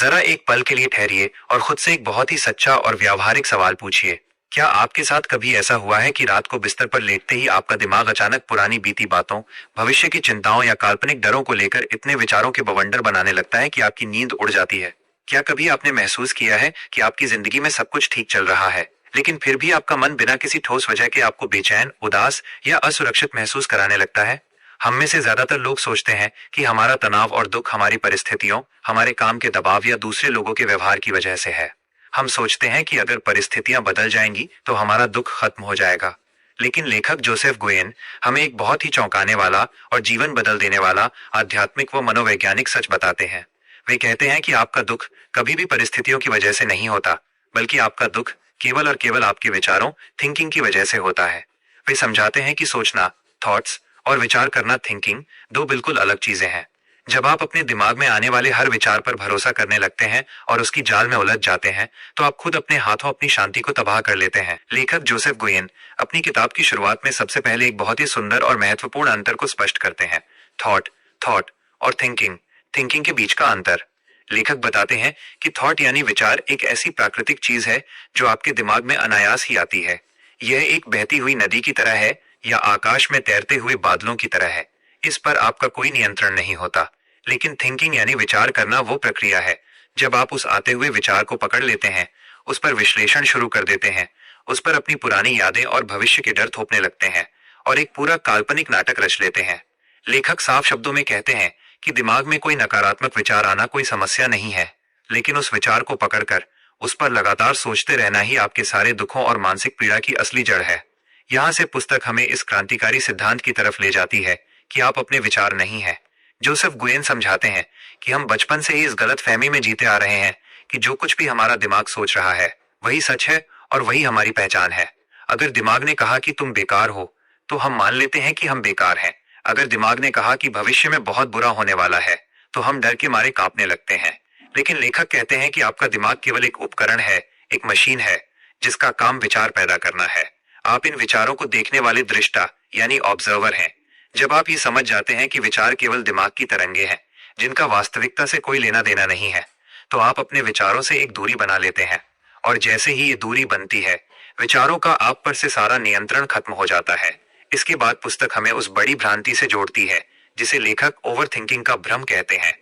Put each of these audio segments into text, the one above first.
जरा एक पल के लिए ठहरिए और खुद से एक बहुत ही सच्चा और व्यावहारिक सवाल पूछिए। क्या आपके साथ कभी ऐसा हुआ है कि रात को बिस्तर पर लेटते ही आपका दिमाग अचानक पुरानी बीती बातों, भविष्य की चिंताओं या काल्पनिक डरों को लेकर इतने विचारों के बवंडर बनाने लगता है कि आपकी नींद उड़ जाती है? क्या कभी आपने महसूस किया है कि आपकी जिंदगी में सब कुछ ठीक चल रहा है, लेकिन फिर भी आपका मन बिना किसी ठोस वजह के आपको बेचैन, उदास या असुरक्षित महसूस कराने लगता है? हम में से ज्यादातर लोग सोचते हैं कि हमारा तनाव और दुख हमारी परिस्थितियों, हमारे काम के दबाव या दूसरे लोगों के व्यवहार की वजह से है। हम सोचते हैं कि अगर परिस्थितियां बदल जाएंगी तो हमारा दुख खत्म हो जाएगा। लेकिन लेखक जोसेफ गुयेन हमें एक बहुत ही चौंकाने वाला और जीवन बदल देने वाला आध्यात्मिक व मनोवैज्ञानिक सच बताते हैं। वे कहते हैं कि आपका दुख कभी भी परिस्थितियों की वजह से नहीं होता, बल्कि आपका दुख केवल और केवल आपके विचारों, थिंकिंग की वजह से होता है। वे समझाते हैं कि सोचना, थॉट्स, और विचार करना, थिंकिंग, दो बिल्कुल अलग चीजें हैं। जब आप अपने दिमाग में आने वाले हर विचार पर भरोसा करने लगते हैं और उसकी जाल में उलझ जाते हैं, तो आप खुद अपने हाथों अपनी शांति को तबाह कर लेते हैं। लेखक जोसेफ गुयेन अपनी किताब की शुरुआत में सबसे पहले एक बहुत ही सुंदर और महत्वपूर्ण अंतर को स्पष्ट करते हैं। थॉट, थॉट और थिंकिंग, थिंकिंग के बीच का अंतर। लेखक बताते हैं कि थॉट यानी विचार एक ऐसी प्राकृतिक चीज है जो आपके दिमाग में अनायास ही आती है। यह एक बहती हुई नदी की तरह है या आकाश में तैरते हुए बादलों की तरह है। इस पर आपका कोई नियंत्रण नहीं होता। लेकिन थिंकिंग यानी विचार करना वो प्रक्रिया है जब आप उस आते हुए विचार को पकड़ लेते हैं, उस पर विश्लेषण शुरू कर देते हैं, उस पर अपनी पुरानी यादें और भविष्य के डर थोपने लगते हैं और एक पूरा काल्पनिक नाटक रच लेते हैं। लेखक साफ शब्दों में कहते हैं कि दिमाग में कोई नकारात्मक विचार आना कोई समस्या नहीं है, लेकिन उस विचार को पकड़कर उस पर लगातार सोचते रहना ही आपके सारे दुखों और मानसिक पीड़ा की असली जड़ है। यहाँ से पुस्तक हमें इस क्रांतिकारी सिद्धांत की तरफ ले जाती है कि आप अपने विचार नहीं हैं। जोसेफ गुयेन समझाते हैं कि हम बचपन से ही इस गलत फहमी में जीते आ रहे हैं कि जो कुछ भी हमारा दिमाग सोच रहा है वही सच है और वही हमारी पहचान है। अगर दिमाग ने कहा कि तुम बेकार हो, तो हम मान लेते हैं कि हम बेकार हैं। अगर दिमाग ने कहा कि भविष्य में बहुत बुरा होने वाला है, तो हम डर के मारे कांपने लगते हैं। लेकिन लेखक कहते हैं कि आपका दिमाग केवल एक उपकरण है, एक मशीन है जिसका काम विचार पैदा करना है। आप इन विचारों को देखने वाले दृष्टा यानी ऑब्जर्वर हैं। जब आप ये समझ जाते हैं कि विचार केवल दिमाग की तरंगे हैं जिनका वास्तविकता से कोई लेना देना नहीं है, तो आप अपने विचारों से एक दूरी बना लेते हैं। और जैसे ही ये दूरी बनती है, विचारों का आप पर से सारा नियंत्रण खत्म हो जाता है। इसके बाद पुस्तक हमें उस बड़ी भ्रांति से जोड़ती है जिसे लेखक ओवर थिंकिंग का भ्रम कहते हैं।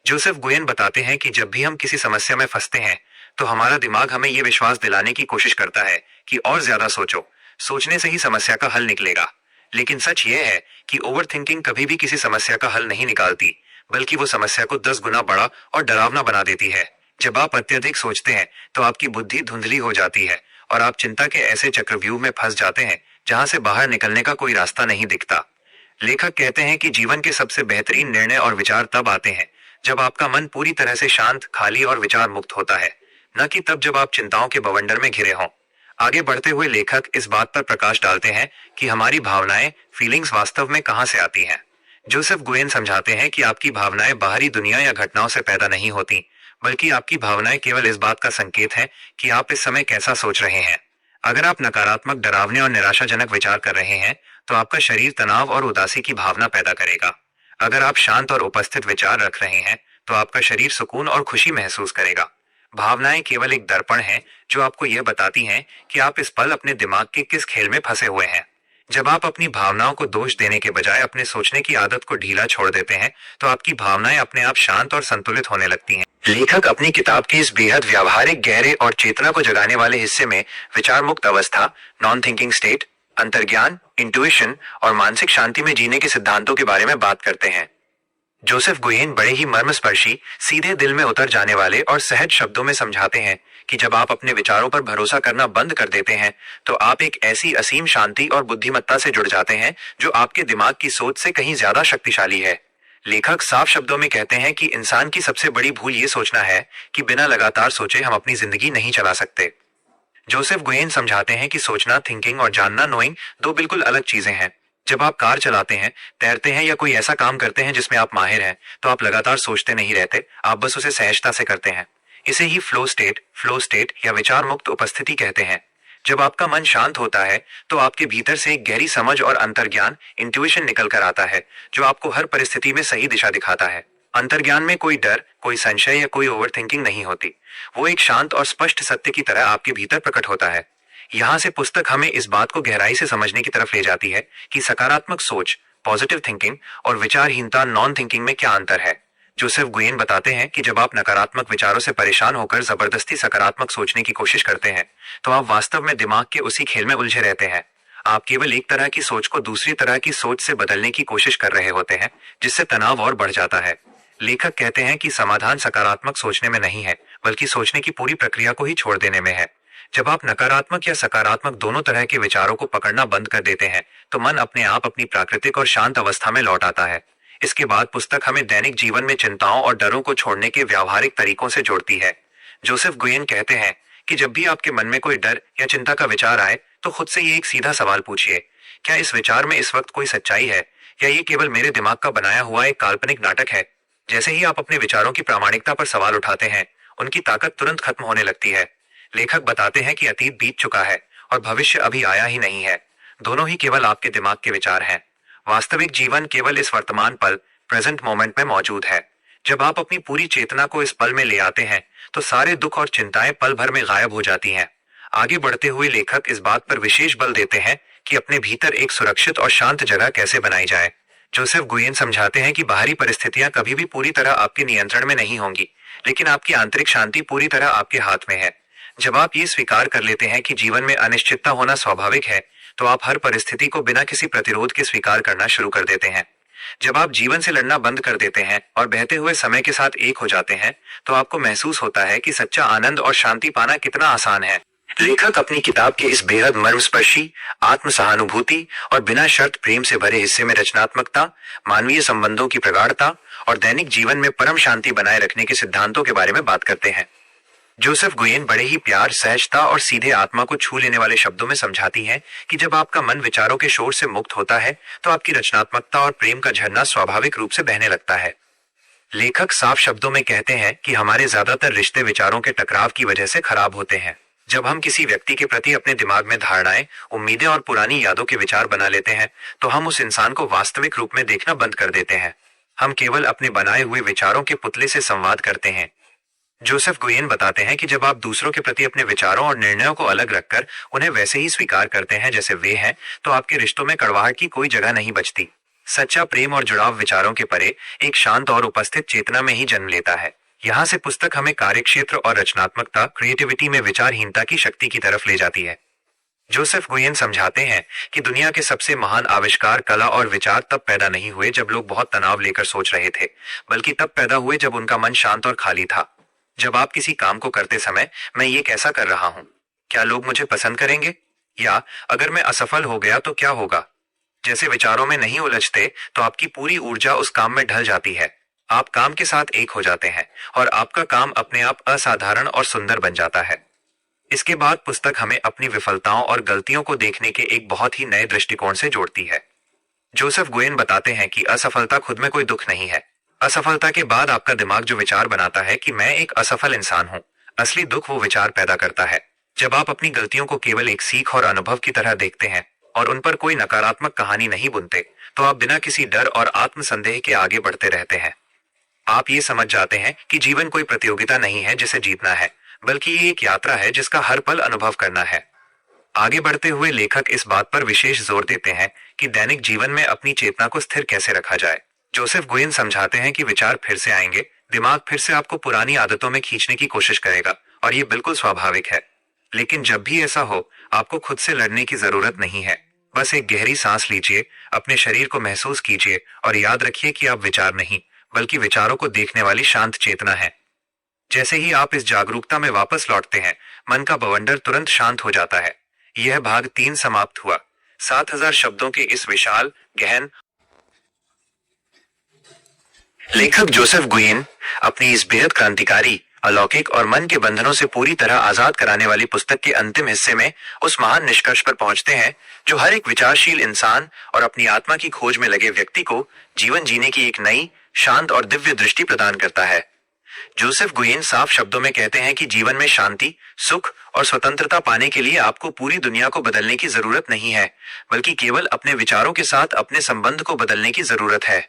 जोसेफ गुयेन बताते हैं कि जब भी हम किसी समस्या में फंसते हैं, तो हमारा दिमाग हमें यह विश्वास दिलाने की कोशिश करता है कि और ज्यादा सोचो, सोचने से ही समस्या का हल निकलेगा। लेकिन सच यह है कि ओवर थिंकिंग कभी भी किसी समस्या का हल नहीं निकालती, बल्कि वो समस्या को 10 गुना बड़ा और डरावना बना देती है। जब आप अत्यधिक सोचते हैं, तो आपकी बुद्धि धुंधली हो जाती है और आप चिंता के ऐसे चक्रव्यूह में फंस जाते हैं जहां से बाहर निकलने का कोई रास्ता नहीं दिखता। लेखक कहते हैं कि जीवन के सबसे बेहतरीन निर्णय और विचार तब आते हैं जब आपका मन पूरी तरह से शांत, खाली और विचार मुक्त होता है, न कि तब जब आप चिंताओं के बवंडर में घिरे हों। आगे बढ़ते हुए लेखक इस बात पर प्रकाश डालते हैं कि हमारी भावनाएं, फीलिंग्स वास्तव में कहां से आती हैं। जोसेफ गुयेन समझाते हैं कि आपकी भावनाएं बाहरी दुनिया या घटनाओं से पैदा नहीं होती, बल्कि आपकी भावनाएं केवल इस बात का संकेत है कि आप इस समय कैसा सोच रहे हैं। अगर आप नकारात्मक, डरावने और निराशाजनक विचार कर रहे हैं, तो आपका शरीर तनाव और उदासी की भावना पैदा करेगा। अगर आप शांत और उपस्थित विचार रख रहे हैं, तो आपका शरीर सुकून और खुशी महसूस करेगा। भावनाएं केवल एक दर्पण है जो आपको यह बताती हैं कि आप इस पल अपने दिमाग के किस खेल में फंसे हुए हैं। जब आप अपनी भावनाओं को दोष देने के बजाय अपने सोचने की आदत को ढीला छोड़ देते हैं, तो आपकी भावनाएं अपने आप शांत और संतुलित होने लगती हैं। लेखक अपनी किताब के इस बेहद व्यावहारिक, गहरे और चेतना को जगाने वाले हिस्से में विचार मुक्त अवस्था, नॉन थिंकिंग स्टेट, अंतर्ज्ञान, इंट्यूशन और मानसिक शांति में जीने के सिद्धांतों के बारे में बात करते हैं। जोसेफ गुयेन बड़े ही मर्मस्पर्शी, सीधे दिल में उतर जाने वाले और सहज शब्दों में समझाते हैं कि जब आप अपने विचारों पर भरोसा करना बंद कर देते हैं, तो आप एक ऐसी असीम शांति और बुद्धिमत्ता से जुड़ जाते हैं जो आपके दिमाग की सोच से कहीं ज्यादा शक्तिशाली है। लेखक साफ शब्दों में कहते हैं कि इंसान की सबसे बड़ी भूल ये सोचना है कि बिना लगातार सोचे हम अपनी जिंदगी नहीं चला सकते। जोसेफ गुयेन समझाते हैं कि सोचना, थिंकिंग और जानना, नोइंग, दो बिल्कुल अलग चीजें हैं। जब आप कार चलाते हैं, तैरते हैं या कोई ऐसा काम करते हैं जिसमें आप माहिर हैं, तो आप लगातार सोचते नहीं रहते, आप बस उसे सहजता से करते हैं। इसे ही फ्लो स्टेट या विचार मुक्त उपस्थिति कहते हैं। जब आपका मन शांत होता है, तो आपके भीतर से एक गहरी समझ और अंतर्ज्ञान, इंट्यूशन निकल कर आता है, जो आपको हर परिस्थिति में सही दिशा दिखाता है। अंतर्ज्ञान में कोई डर, कोई संशय या कोई ओवर थिंकिंग नहीं होती। वो एक शांत और स्पष्ट सत्य की तरह आपके भीतर प्रकट होता है। यहाँ से पुस्तक हमें इस बात को गहराई से समझने की तरफ ले जाती है कि सकारात्मक सोच, पॉजिटिव थिंकिंग और विचारहीनता, नॉन थिंकिंग में क्या अंतर है। जोसेफ गुयेन बताते हैं कि जब आप नकारात्मक विचारों से परेशान होकर जबरदस्ती सकारात्मक सोचने की कोशिश करते हैं, तो आप वास्तव में दिमाग के उसी खेल में उलझे रहते हैं। आप केवल एक तरह की सोच को दूसरी तरह की सोच से बदलने की कोशिश कर रहे होते हैं, जिससे तनाव और बढ़ जाता है। लेखक कहते हैं कि समाधान सकारात्मक सोचने में नहीं है, बल्कि सोचने की पूरी प्रक्रिया को ही छोड़ देने में है। जब आप नकारात्मक या सकारात्मक दोनों तरह के विचारों को पकड़ना बंद कर देते हैं, तो मन अपने आप अपनी प्राकृतिक और शांत अवस्था में लौट आता है। इसके बाद पुस्तक हमें दैनिक जीवन में चिंताओं और डरों को छोड़ने के व्यावहारिक तरीकों से जोड़ती है। जोसेफ गुयेन कहते हैं कि जब भी आपके मन में कोई डर या चिंता का विचार आए, तो खुद से ये एक सीधा सवाल पूछिए, क्या इस विचार में इस वक्त कोई सच्चाई है, या ये केवल मेरे दिमाग का बनाया हुआ एक काल्पनिक नाटक है। जैसे ही आप अपने विचारों की प्रामाणिकता पर सवाल उठाते हैं, उनकी ताकत तुरंत खत्म होने लगती है। लेखक बताते हैं कि अतीत बीत चुका है और भविष्य अभी आया ही नहीं है। दोनों ही केवल आपके दिमाग के विचार हैं। वास्तविक जीवन केवल इस वर्तमान पल, प्रेजेंट मोमेंट में मौजूद है। जब आप अपनी पूरी चेतना को इस पल में ले आते हैं, तो सारे दुख और चिंताएं पल भर में गायब हो जाती हैं। आगे बढ़ते हुए लेखक इस बात पर विशेष बल देते हैं कि अपने भीतर एक सुरक्षित और शांत जगह कैसे बनाई जाए। जोसेफ गुयेन समझाते हैं कि बाहरी परिस्थितियां कभी भी पूरी तरह आपके नियंत्रण में नहीं होंगी, लेकिन आपकी आंतरिक शांति पूरी तरह आपके हाथ में है। जब आप ये स्वीकार कर लेते हैं कि जीवन में अनिश्चितता होना स्वाभाविक है, तो आप हर परिस्थिति को बिना किसी प्रतिरोध के स्वीकार करना शुरू कर देते हैं। जब आप जीवन से लड़ना बंद कर देते हैं और बहते हुए समय के साथ एक हो जाते हैं, तो आपको महसूस होता है कि सच्चा आनंद और शांति पाना कितना आसान है। लेखक अपनी किताब के इस बेहद मर्मस्पर्शी, आत्म सहानुभूति और बिना शर्त प्रेम से भरे हिस्से में रचनात्मकता, मानवीय संबंधों की प्रगाढ़ता और दैनिक जीवन में परम शांति बनाए रखने के सिद्धांतों के बारे में बात करते हैं। जोसेफ गुयेन बड़े ही प्यार, सहजता और सीधे आत्मा को छू लेने वाले शब्दों में समझाती हैं कि जब आपका मन विचारों के शोर से मुक्त होता है, तो आपकी रचनात्मकता और प्रेम का झरना स्वाभाविक रूप से बहने लगता है। लेखक साफ शब्दों में कहते हैं कि हमारे ज्यादातर रिश्ते विचारों के टकराव की वजह से खराब होते हैं। जब हम किसी व्यक्ति के प्रति अपने दिमाग में धारणाएं, उम्मीदें और पुरानी यादों के विचार बना लेते हैं, तो हम उस इंसान को वास्तविक रूप में देखना बंद कर देते हैं। हम केवल अपने बनाए हुए विचारों के पुतले से संवाद करते हैं। जोसेफ गुयेन बताते हैं कि जब आप दूसरों के प्रति अपने विचारों और निर्णयों को अलग रखकर उन्हें वैसे ही स्वीकार करते हैं जैसे वे हैं, तो आपके रिश्तों में कड़वाहट की कोई जगह नहीं बचती। सच्चा प्रेम और जुड़ाव विचारों के परे एक शांत और उपस्थित चेतना में ही जन्म लेता है। यहाँ से पुस्तक हमें कार्यक्षेत्र और रचनात्मकता, क्रिएटिविटी में विचारहीनता की शक्ति की तरफ ले जाती है। जोसेफ गुयेन समझाते हैं कि दुनिया के सबसे महान आविष्कार, कला और विचार तब पैदा नहीं हुए जब लोग बहुत तनाव लेकर सोच रहे थे, बल्कि तब पैदा हुए जब उनका मन शांत और खाली था। जब आप किसी काम को करते समय मैं ये कैसा कर रहा हूँ, क्या लोग मुझे पसंद करेंगे, या अगर मैं असफल हो गया तो क्या होगा, जैसे विचारों में नहीं उलझते, तो आपकी पूरी ऊर्जा उस काम में ढल जाती है। आप काम के साथ एक हो जाते हैं और आपका काम अपने आप असाधारण और सुंदर बन जाता है। इसके बाद पुस्तक हमें अपनी विफलताओं और गलतियों को देखने के एक बहुत ही नए दृष्टिकोण से जोड़ती है। जोसेफ गुयेन बताते हैं कि असफलता खुद में कोई दुख नहीं है। असफलता के बाद आपका दिमाग जो विचार बनाता है कि मैं एक असफल इंसान हूँ, असली दुख वो विचार पैदा करता है। जब आप अपनी गलतियों को केवल एक सीख और अनुभव की तरह देखते हैं और उन पर कोई नकारात्मक कहानी नहीं बुनते, तो आप बिना किसी डर और आत्मसंदेह के आगे बढ़ते रहते हैं। आप ये समझ जाते हैं कि जीवन कोई प्रतियोगिता नहीं है जिसे जीतना है, बल्कि ये एक यात्रा है जिसका हर पल अनुभव करना है। आगे बढ़ते हुए लेखक इस बात पर विशेष जोर देते हैं कि दैनिक जीवन में अपनी चेतना को स्थिर कैसे रखा जाए। जोसेफ गुयेन समझाते हैं कि विचार फिर से आएंगे, दिमाग फिर से आपको पुरानी आदतों में खींचने की कोशिश करेगा, और ये बिल्कुल स्वाभाविक है। लेकिन जब भी ऐसा हो, आपको खुद से लड़ने की जरूरत नहीं है। बस एक गहरी सांस लीजिए, अपने शरीर को महसूस कीजिए और याद रखिए कि आप विचार नहीं, बल्कि विचारों को देखने वाली शांत चेतना है। जैसे ही आप इस जागरूकता में वापस लौटते हैं, मन का बवंडर तुरंत शांत हो जाता है। यह भाग 3 समाप्त हुआ। 7000 शब्दों के इस विशाल, गहन। लेखक जोसेफ गुयेन अपनी इस बेहद क्रांतिकारी, अलौकिक और मन के बंधनों से पूरी तरह आजाद कराने वाली पुस्तक के अंतिम हिस्से में उस महान निष्कर्ष पर पहुंचते हैं जो हर एक विचारशील इंसान और अपनी आत्मा की खोज में लगे व्यक्ति को जीवन जीने की एक नई, शांत और दिव्य दृष्टि प्रदान करता है। जोसेफ गुयेन साफ शब्दों में कहते हैं कि जीवन में शांति, सुख और स्वतंत्रता पाने के लिए आपको पूरी दुनिया को बदलने की जरूरत नहीं है, बल्कि केवल अपने विचारों के साथ अपने संबंध को बदलने की जरूरत है।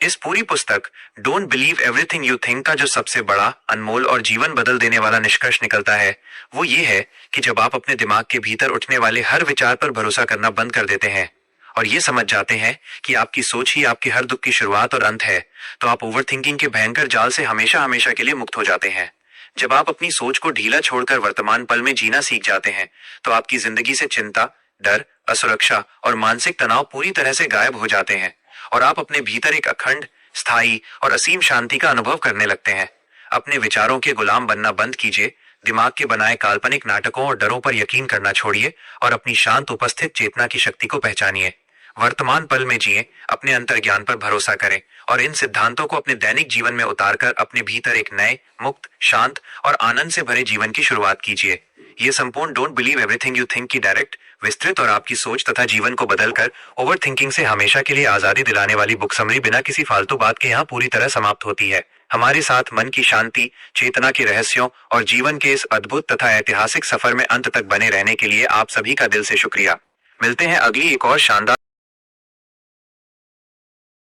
इस पूरी पुस्तक don't believe everything you think का जो सबसे बड़ा, अनमोल और जीवन बदल देने वाला निष्कर्ष निकलता है वो ये है कि जब आप अपने दिमाग के भीतर उठने वाले हर विचार पर भरोसा करना बंद कर देते हैं और ये समझ जाते हैं कि आपकी सोच ही आपके हर दुख की शुरुआत और अंत है, तो आप ओवर थिंकिंग के भयंकर जाल से हमेशा हमेशा के लिए मुक्त हो जाते हैं। जब आप अपनी सोच को ढीला छोड़कर वर्तमान पल में जीना सीख जाते हैं तो आपकी जिंदगी से चिंता, डर, असुरक्षा और मानसिक तनाव पूरी तरह से गायब हो जाते हैं और आप अपने भीतर एक अखंड, स्थायी और असीम शांति का अनुभव करने लगते हैं। अपने विचारों के गुलाम बनना बंद कीजिए, दिमाग के बनाए काल्पनिक नाटकों और डरों पर यकीन करना छोड़िए और अपनी शांत उपस्थित चेतना की शक्ति को पहचानिए। वर्तमान पल में जिए, अपने अंतर्ज्ञान पर भरोसा करें और इन सिद्धांतों को अपने दैनिक जीवन में उतारकर अपने भीतर एक नए, मुक्त, शांत और आनंद से भरे जीवन की शुरुआत कीजिए। ये संपूर्ण don't believe everything you think की डायरेक्ट, विस्तृत और आपकी सोच तथा जीवन को बदलकर ओवर थिंकिंग से हमेशा के लिए आजादी दिलाने वाली बुक समरी बिना किसी फालतू बात के यहाँ पूरी तरह समाप्त होती है। हमारे साथ मन की शांति, चेतना के रहस्यों और जीवन के इस अद्भुत तथा ऐतिहासिक सफर में अंत तक बने रहने के लिए आप सभी का दिल से शुक्रिया। मिलते हैं अगली एक और शानदार